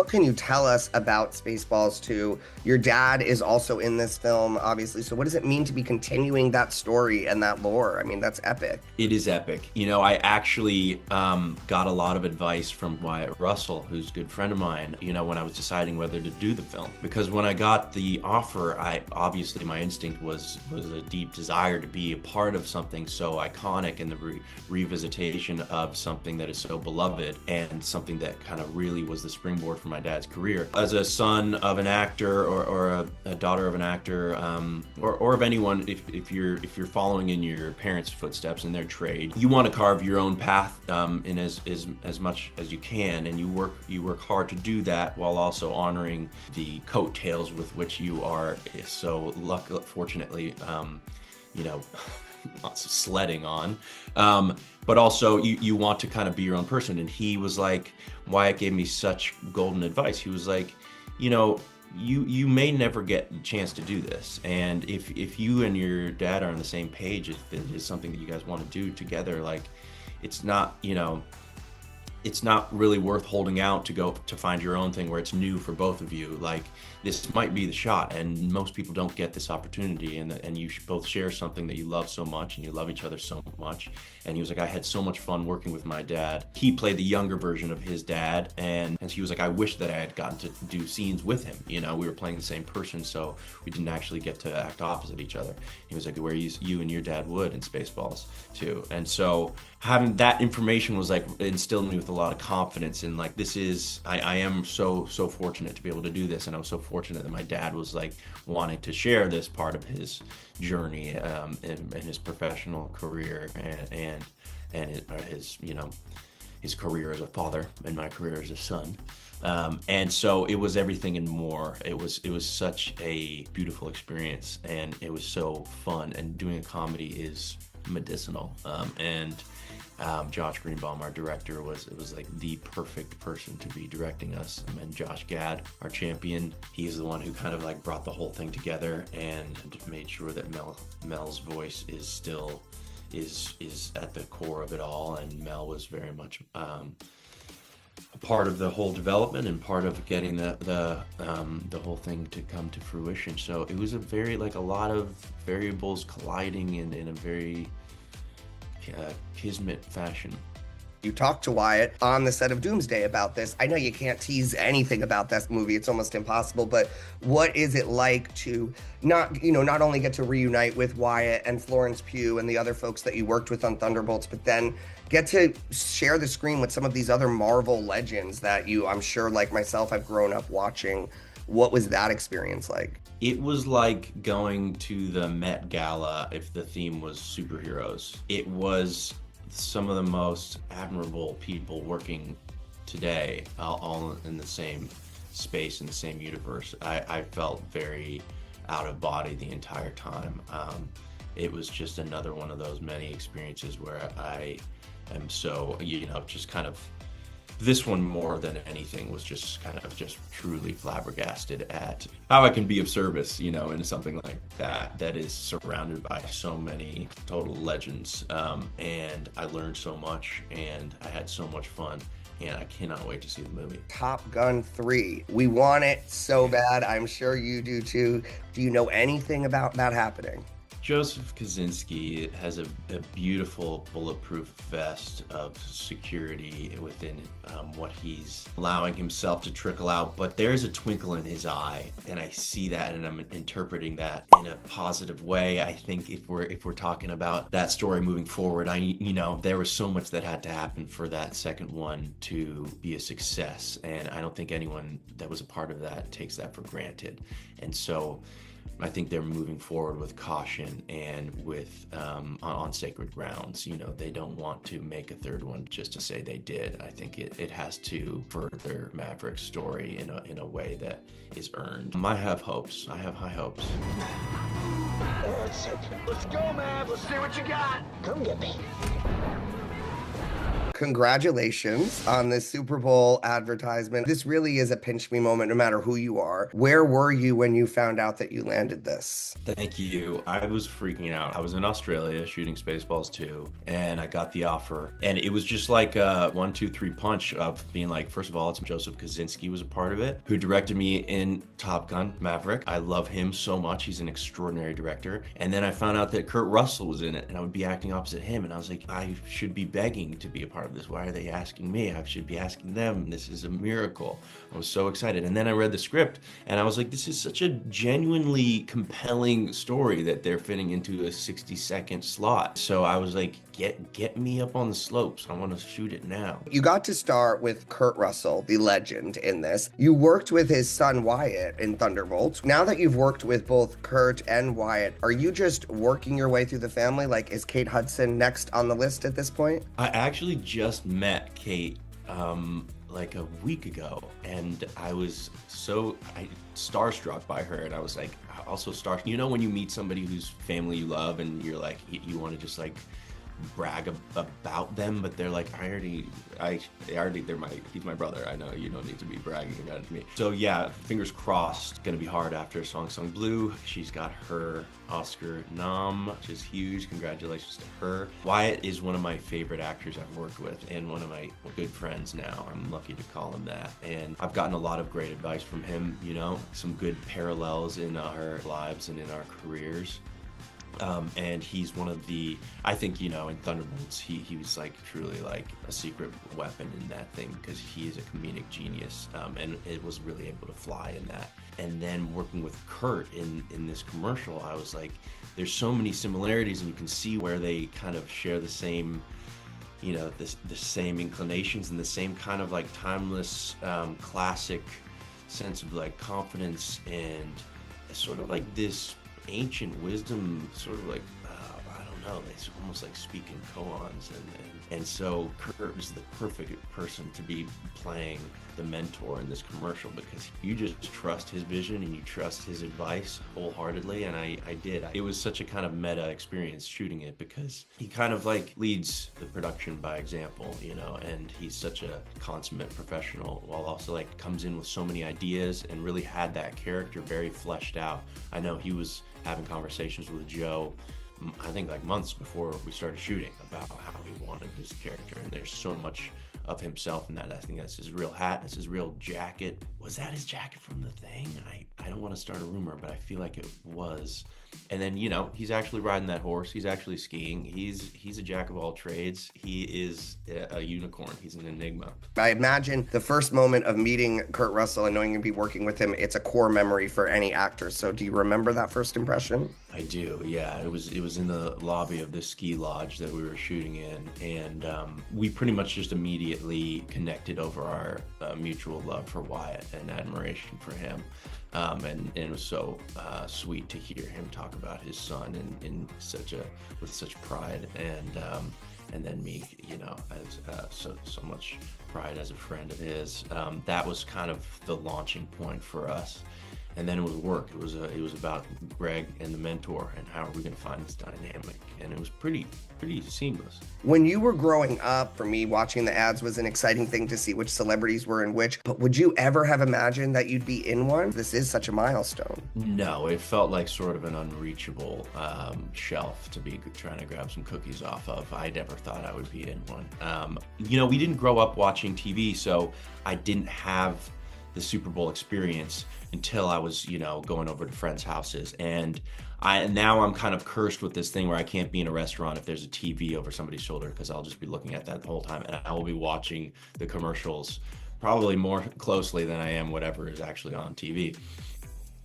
What can you tell us about Spaceballs 2? Your dad is also in this film, obviously. So what does it mean to be continuing that story and that lore? I mean, that's epic. It is epic. You know, I actually got a lot of advice from Wyatt Russell, who's a good friend of mine, you know, when I was deciding whether to do the film. Because when I got the offer, obviously my instinct was a deep desire to be a part of something so iconic in the revisitation of something that is so beloved and something that kind of really was the springboard for my dad's career. As a son of an actor or a daughter of an actor, or of anyone, if you're following in your parents' footsteps in their trade, you want to carve your own path in as much as you can, and you work hard to do that while also honoring the coattails with which you are so fortunately, you know, lots of sledding on, but also you want to kind of be your own person. And he was like, Wyatt gave me such golden advice. He was like, you know, you may never get the chance to do this, and if you and your dad are on the same page, if it is something that you guys want to do together, like, it's not, you know, it's not really worth holding out to go to find your own thing where it's new for both of you. Like, this might be the shot, and most people don't get this opportunity, and you both share something that you love so much, and you love each other so much. And he was like, I had so much fun working with my dad. He played the younger version of his dad, and he was like, I wish that I had gotten to do scenes with him. You know, we were playing the same person, so we didn't actually get to act opposite each other. He was like, where you and your dad would in Spaceballs too. And so having that information was like instilled me with a lot of confidence, and like, this is, I am so fortunate to be able to do this, and I was so fortunate that my dad was like wanting to share this part of his journey in his professional career and his, you know, his career as a father and my career as a son. And so it was everything and more. It was such a beautiful experience, and it was so fun, and doing a comedy is medicinal. Josh Greenbaum, our director, was like the perfect person to be directing us. And Josh Gad, our champion, he's the one who kind of like brought the whole thing together and made sure that Mel's voice is still is at the core of it all. And Mel was very much a part of the whole development and part of getting the whole thing to come to fruition. So it was a lot of variables colliding in a very kismet fashion. You talked to Wyatt on the set of Doomsday about this. I know you can't tease anything about that movie, it's almost impossible, but what is it like to not only get to reunite with Wyatt and Florence Pugh and the other folks that you worked with on Thunderbolts, but then get to share the screen with some of these other Marvel legends that you, I'm sure, like myself, I've grown up watching. What was that experience like? It was like going to the Met Gala if the theme was superheroes. It was some of the most admirable people working today, all in the same space, in the same universe. I felt very out of body the entire time. It was just another one of those many experiences where I am so, you know, just kind of, this one more than anything was just kind of just truly flabbergasted at how I can be of service, you know, in something like that is surrounded by so many total legends. And I learned so much, and I had so much fun, and I cannot wait to see the movie. Top Gun 3. We want it so bad. I'm sure you do too. Do you know anything about that happening? Joseph Kosinski has a beautiful bulletproof vest of security within what he's allowing himself to trickle out, but there's a twinkle in his eye, and I see that, and I'm interpreting that in a positive way. I think if we're talking about that story moving forward, there was so much that had to happen for that second one to be a success, and I don't think anyone that was a part of that takes that for granted. And so I think they're moving forward with caution and with on sacred grounds. You know, they don't want to make a third one just to say they did. I think it has to further Maverick's story in a way that is earned. I have hopes. I have high hopes. Let's go, Mav. Let's see what you got. Come get me. Congratulations on this Super Bowl advertisement. This really is a pinch me moment, no matter who you are. Where were you when you found out that you landed this? Thank you. I was freaking out. I was in Australia shooting Spaceballs 2, and I got the offer. And it was just like a 1, 2, 3 punch of being like, first of all, it's Joseph Kosinski was a part of it, who directed me in Top Gun Maverick. I love him so much. He's an extraordinary director. And then I found out that Kurt Russell was in it, and I would be acting opposite him. And I was like, I should be begging to be a part of this. Why are they asking me? I should be asking them. This is a miracle. I was so excited. And then I read the script, and I was like, this is such a genuinely compelling story that they're fitting into a 60-second slot. So I was like, get me up on the slopes. I want to shoot it now. You got to start with Kurt Russell, the legend, in this. You worked with his son Wyatt in Thunderbolts. Now that you've worked with both Kurt and Wyatt, are you just working your way through the family? Like, is Kate Hudson next on the list at this point? I actually just met Kate like a week ago, and I was so starstruck by her, and I was like also starstruck. You know, when you meet somebody whose family you love, and you're like, you want to just like brag about them, but they're like, he's my brother. I know you don't need to be bragging about it to me. So yeah, fingers crossed. Gonna be hard after Song Sung Blue. She's got her Oscar nom, which is huge. Congratulations to her. Wyatt is one of my favorite actors I've worked with, and one of my good friends now. I'm lucky to call him that. And I've gotten a lot of great advice from him, you know, some good parallels in our lives and in our careers. And he's one of the, I think, you know, in Thunderbolts, he was like truly like a secret weapon in that thing, because he is a comedic genius, and it was really able to fly in that. And then working with Kurt in this commercial, I was like, there's so many similarities, and you can see where they kind of share the same, you know, the same inclinations and the same kind of like timeless, classic sense of like confidence, and sort of like this ancient wisdom, sort of like, I don't know, it's almost like speaking koans, and so Kurt is the perfect person to be playing the mentor in this commercial, because you just trust his vision and you trust his advice wholeheartedly. And I did. It was such a kind of meta experience shooting it, because he kind of like leads the production by example, you know, and he's such a consummate professional, while also like comes in with so many ideas and really had that character very fleshed out. I know he was having conversations with Joe, I think like months before we started shooting, about how he wanted this character, and there's so much of himself in that. I think that's his real hat, that's his real jacket. Was that his jacket from The Thing? I don't want to start a rumor, but I feel like it was. And then, you know, he's actually riding that horse. He's actually skiing. He's a jack of all trades. He is a unicorn. He's an enigma. I imagine the first moment of meeting Kurt Russell and knowing you'd be working with him, it's a core memory for any actor. So do you remember that first impression? I do, yeah. It was in the lobby of the ski lodge that we were shooting in, and we pretty much just immediately connected over our mutual love for Wyatt and admiration for him. And it was so sweet to hear him talk about his son with such pride, and then me, you know, as so much pride as a friend of his. That was kind of the launching point for us. And then it was work. It was about Greg and the mentor, and how are we going to find this dynamic? And it was pretty seamless. When you were growing up, for me, watching the ads was an exciting thing to see which celebrities were in which. But would you ever have imagined that you'd be in one? This is such a milestone. No, it felt like sort of an unreachable shelf to be trying to grab some cookies off of. I never thought I would be in one. You know, we didn't grow up watching TV, so I didn't have the Super Bowl experience until I was, you know, going over to friends' houses. And now I'm kind of cursed with this thing where I can't be in a restaurant if there's a TV over somebody's shoulder, because I'll just be looking at that the whole time, and I will be watching the commercials probably more closely than I am whatever is actually on TV.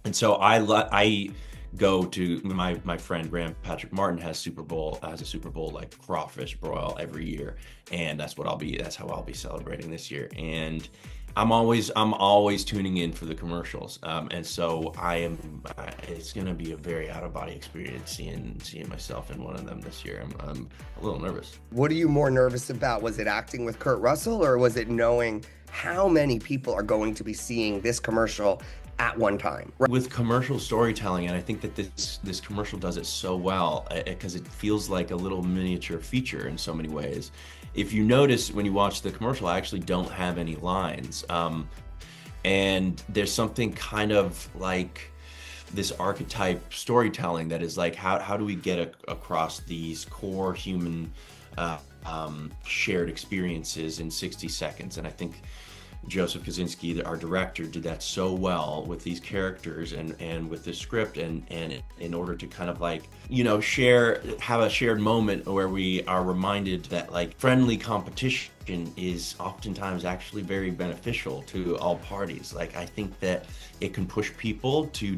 And so I go to my friend Graham Patrick Martin has a Super Bowl like crawfish broil every year, and that's how I'll be celebrating this year. And I'm always tuning in for the commercials, and so it's gonna be a very out of body experience seeing myself in one of them this year. I'm a little nervous. What are you more nervous about? Was it acting with Kurt Russell, or was it knowing how many people are going to be seeing this commercial at one time? With commercial storytelling, and I think that this commercial does it so well because it feels like a little miniature feature in so many ways. If you notice when you watch the commercial, I actually don't have any lines. And there's something kind of like this archetype storytelling that is like, how do we get across these core human shared experiences in 60 seconds? And I think Joseph Kosinski, our director, did that so well with these characters and with the script, and in order to kind of like, you know, have a shared moment where we are reminded that like friendly competition is oftentimes actually very beneficial to all parties. Like, I think that it can push people to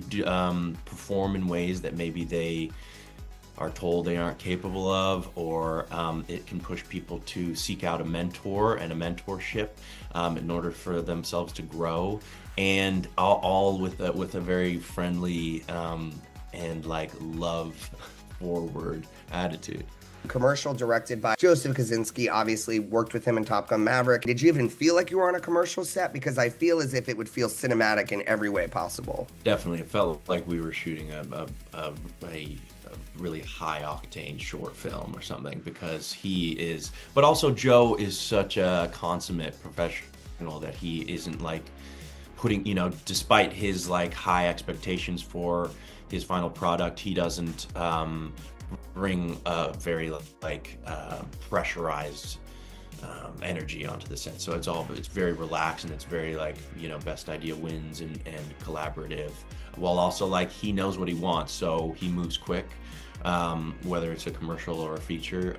perform in ways that maybe they are told they aren't capable of, or it can push people to seek out a mentor and a mentorship in order for themselves to grow, and all with a very friendly and like love forward attitude. Commercial directed by Joseph Kosinski, obviously worked with him in Top Gun Maverick. Did you even feel like you were on a commercial set? Because I feel as if it would feel cinematic in every way possible. Definitely, it felt like we were shooting a really high octane short film or something, because but also Joe is such a consummate professional that he isn't like putting, you know, despite his like high expectations for his final product, he doesn't bring a very like pressurized energy onto the set. So it's very relaxed, and it's very like, you know, best idea wins and collaborative, while also like he knows what he wants, so he moves quick, whether it's a commercial or a feature,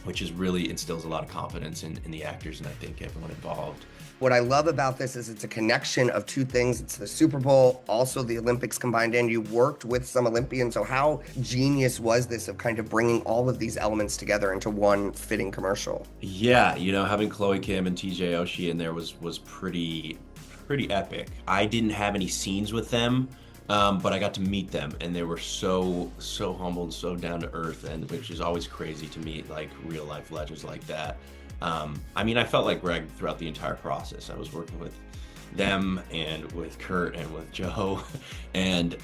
which is really instills a lot of confidence in the actors and I think everyone involved. What I love about this is it's a connection of two things. It's the Super Bowl, also the Olympics combined in. You worked with some Olympians, so how genius was this of kind of bringing all of these elements together into one fitting commercial? Yeah, you know, having Chloe Kim and TJ Oshie in there was pretty epic. I didn't have any scenes with them, but I got to meet them, and they were so humble and so down to earth, and which is always crazy to meet like real life legends like that. I mean, I felt like Greg throughout the entire process. I was working with them and with Kurt and with Joe, and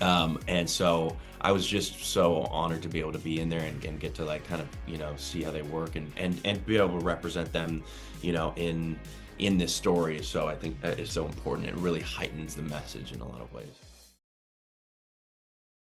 so I was just so honored to be able to be in there and get to like kind of, you know, see how they work and be able to represent them, you know, in this story. So I think that is so important. It really heightens the message in a lot of ways.